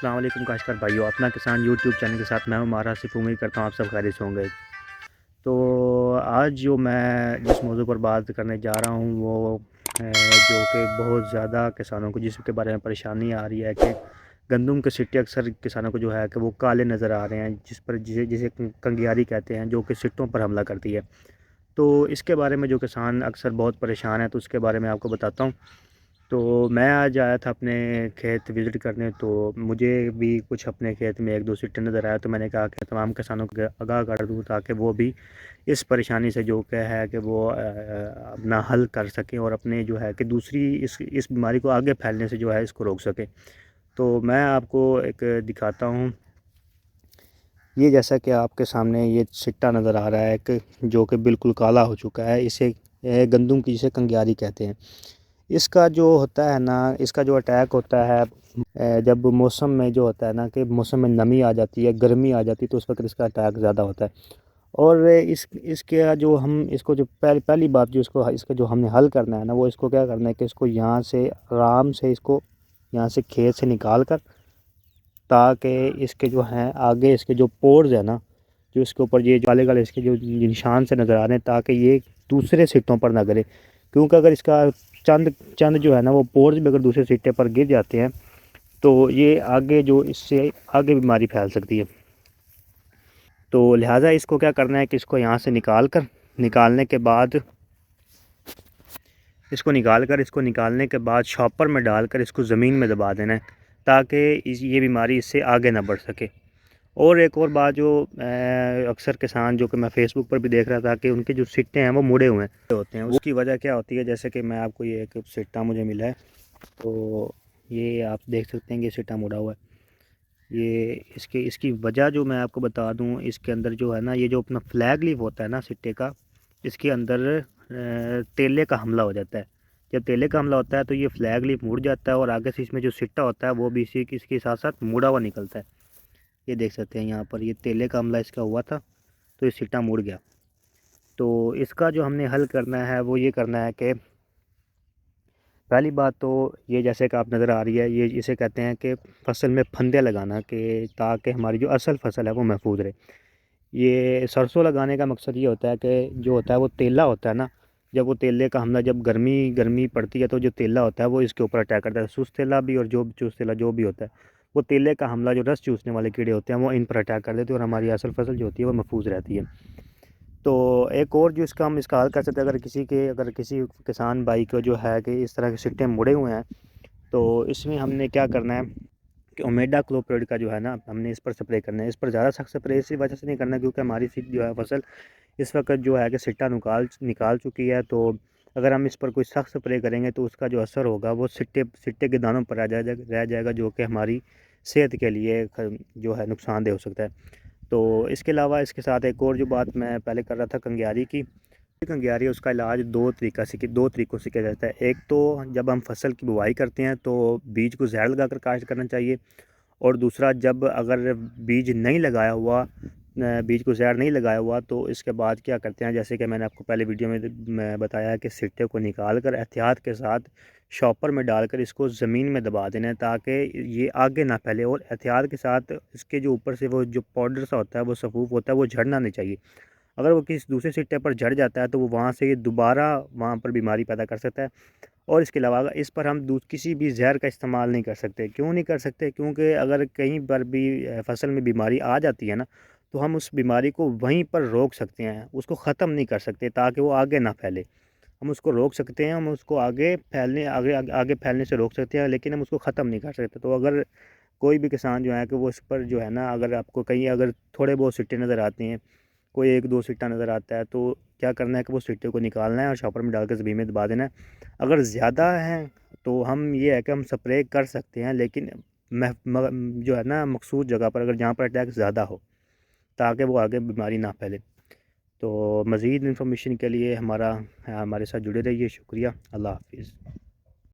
السلام علیکم کاشتکار بھائیو، اپنا کسان یوٹیوب چینل کے ساتھ میں ہوں مارا صرف امید کرتا ہوں آپ سب خیریت سے ہوں گے۔ تو آج جو میں جس موضوع پر بات کرنے جا رہا ہوں وہ جو کہ بہت زیادہ کسانوں کو جس کے بارے میں پریشانی آ رہی ہے کہ گندم کے سٹے اکثر کسانوں کو جو ہے کہ وہ کالے نظر آ رہے ہیں، جسے کنگیاری کہتے ہیں، جو کہ سٹوں پر حملہ کرتی ہے۔ تو اس کے بارے میں جو کسان اکثر بہت پریشان ہیں، تو اس کے بارے میں آپ کو بتاتا ہوں۔ تو میں آج آیا تھا اپنے کھیت وزٹ کرنے، تو مجھے بھی کچھ اپنے کھیت میں ایک دو سٹے نظر آیا، تو میں نے کہا کہ تمام کسانوں کو آگاہ کر دوں تاکہ وہ بھی اس پریشانی سے جو کہ ہے کہ وہ اپنا حل کر سکیں اور اپنے جو ہے کہ دوسری اس بیماری کو آگے پھیلنے سے جو ہے اس کو روک سکیں۔ تو میں آپ کو ایک دکھاتا ہوں، یہ جیسا کہ آپ کے سامنے یہ سٹا نظر آ رہا ہے کہ جو کہ بالکل کالا ہو چکا ہے، اسے گندم کی جسے کنگیاری کہتے ہیں۔ اس کا جو ہوتا ہے نا، اس کا جو اٹیک ہوتا ہے جب موسم میں جو ہوتا ہے نا کہ موسم میں نمی آ جاتی ہے، گرمی آ جاتی ہے، تو اس وقت اس کا اٹیک زیادہ ہوتا ہے۔ اور اس کے جو ہم اس کو جو پہلی بات جو اس کا جو ہم نے حل کرنا ہے نا، وہ اس کو کیا کرنا ہے کہ اس کو یہاں سے آرام سے اس کو یہاں سے کھیت سے نکال کر، تاکہ اس کے جو ہیں آگے اس کے جو پورز ہیں نا، جو اس کے اوپر یہ کالے کالے اس کے جو نشان سے نظر آ رہے ہیں، تاکہ یہ دوسرے سٹوں پر نہ گرے، کیونکہ اگر اس کا چند جو ہے نا وہ پورز بھی اگر دوسرے سٹے پر گر جاتے ہیں تو یہ آگے جو اس سے آگے بیماری پھیل سکتی ہے۔ تو لہٰذا اس کو کیا کرنا ہے کہ اس کو یہاں سے نکالنے کے بعد شاپر میں ڈال کر اس کو زمین میں دبا دینا ہے، تاکہ یہ بیماری اس سے آگے نہ بڑھ سکے۔ اور ایک اور بات جو اکثر کسان جو کہ میں فیس بک پر بھی دیکھ رہا تھا کہ ان کے جو سٹے ہیں وہ مڑے ہوئے ہوتے ہیں، اس کی وجہ کیا ہوتی ہے؟ جیسے کہ میں آپ کو یہ ایک سٹا مجھے ملا ہے، تو یہ آپ دیکھ سکتے ہیں کہ سٹا مڑا ہوا ہے۔ یہ اس کی وجہ جو میں آپ کو بتا دوں، اس کے اندر جو ہے نا یہ جو اپنا فلیگ لیف ہوتا ہے نا سٹے کا، اس کے اندر تیلے کا حملہ ہو جاتا ہے۔ جب تیلے کا حملہ ہوتا ہے تو یہ فلیگ لیف مڑ جاتا ہے، اور آگے سے اس میں جو سٹا ہوتا ہے وہ بھی اس کے ساتھ ساتھ مڑا ہوا نکلتا ہے۔ یہ دیکھ سکتے ہیں یہاں پر یہ تیلے کا حملہ اس کا ہوا تھا، تو یہ سٹا مڑ گیا۔ تو اس کا جو ہم نے حل کرنا ہے وہ یہ کرنا ہے کہ پہلی بات تو یہ جیسے کہ آپ نظر آ رہی ہے، یہ اسے کہتے ہیں کہ فصل میں پھندے لگانا، کہ تاکہ ہماری جو اصل فصل ہے وہ محفوظ رہے۔ یہ سرسوں لگانے کا مقصد یہ ہوتا ہے کہ جو ہوتا ہے وہ تیلا ہوتا ہے نا، جب وہ تیلے کا حملہ جب گرمی پڑتی ہے تو جو تیلا ہوتا ہے وہ اس کے اوپر اٹیک کرتا ہے، سست تیلا بھی اور جو چوس تیلا جو بھی ہوتا ہے، وہ تیلے کا حملہ جو رس چوسنے والے کیڑے ہوتے ہیں وہ ان پر اٹیک کر دیتے ہیں، اور ہماری اصل فصل جو ہوتی ہے وہ محفوظ رہتی ہے۔ تو ایک اور جو اس کا ہم حل کر سکتے ہیں، اگر کسی کسان بھائی کو جو ہے کہ اس طرح کے سٹے مڑے ہوئے ہیں، تو اس میں ہم نے کیا کرنا ہے کہ اومیڈا کلوپریڈ کا جو ہے نا ہم نے اس پر سپرے کرنا ہے۔ اس پر زیادہ سخت سپرے اسی وجہ سے نہیں کرنا کیونکہ ہماری جو ہے فصل اس وقت جو ہے کہ سٹا نکال چکی ہے، تو اگر ہم اس پر کوئی سخت سپرے کریں گے تو اس کا جو اثر ہوگا وہ سٹے کے دانوں پر رہ جائے گا، جو کہ ہماری صحت کے لیے جو ہے نقصان دہ ہو سکتا ہے۔ تو اس کے علاوہ اس کے ساتھ ایک اور جو بات میں پہلے کر رہا تھا کنگیاری کی، اس کا علاج دو طریقوں سے کیا جاتا ہے۔ ایک تو جب ہم فصل کی بوائی کرتے ہیں تو بیج کو زہر لگا کر کاشت کرنا چاہیے، اور دوسرا جب اگر بیج کو زہر نہیں لگایا ہوا تو اس کے بعد کیا کرتے ہیں، جیسے کہ میں نے آپ کو پہلے ویڈیو میں بتایا کہ سٹے کو نکال کر احتیاط کے ساتھ شاپر میں ڈال کر اس کو زمین میں دبا دینا ہے، تاکہ یہ آگے نہ پھیلے، اور احتیاط کے ساتھ اس کے جو اوپر سے وہ جو پاؤڈر سا ہوتا ہے وہ صفوف ہوتا ہے وہ جھڑنا نہیں چاہیے۔ اگر وہ کسی دوسرے سٹے پر جھڑ جاتا ہے تو وہ وہاں سے دوبارہ وہاں پر بیماری پیدا کر سکتا ہے۔ اور اس کے علاوہ اس پر ہم کسی بھی زہر کا استعمال نہیں کر سکتے۔ کیوں نہیں کر سکتے؟ کیونکہ اگر کہیں پر بھی فصل میں بیماری آ جاتی ہے نا، تو ہم اس بیماری کو وہیں پر روک سکتے ہیں، اس کو ختم نہیں کر سکتے تاکہ وہ آگے نہ پھیلے۔ ہم اس کو روک سکتے ہیں، ہم اس کو آگے پھیلنے سے روک سکتے ہیں، لیکن ہم اس کو ختم نہیں کر سکتے۔ تو اگر کوئی بھی کسان جو ہے کہ وہ اس پر جو ہے نا، اگر آپ کو کہیں اگر تھوڑے بہت سٹے نظر آتے ہیں، کوئی ایک دو سٹا نظر آتا ہے، تو کیا کرنا ہے کہ وہ سٹے کو نکالنا ہے اور شاپر میں ڈال کر زمین میں دبا دینا ہے۔ اگر زیادہ ہیں تو ہم یہ ہے کہ ہم سپرے کر سکتے ہیں، لیکن جو ہے نا مخصوص جگہ پر، اگر جہاں پر اٹیک زیادہ ہو، تاکہ وہ آگے بیماری نہ پھیلے۔ تو مزید انفارمیشن کے لیے ہمارے ساتھ جڑے رہیے۔ شکریہ، اللہ حافظ۔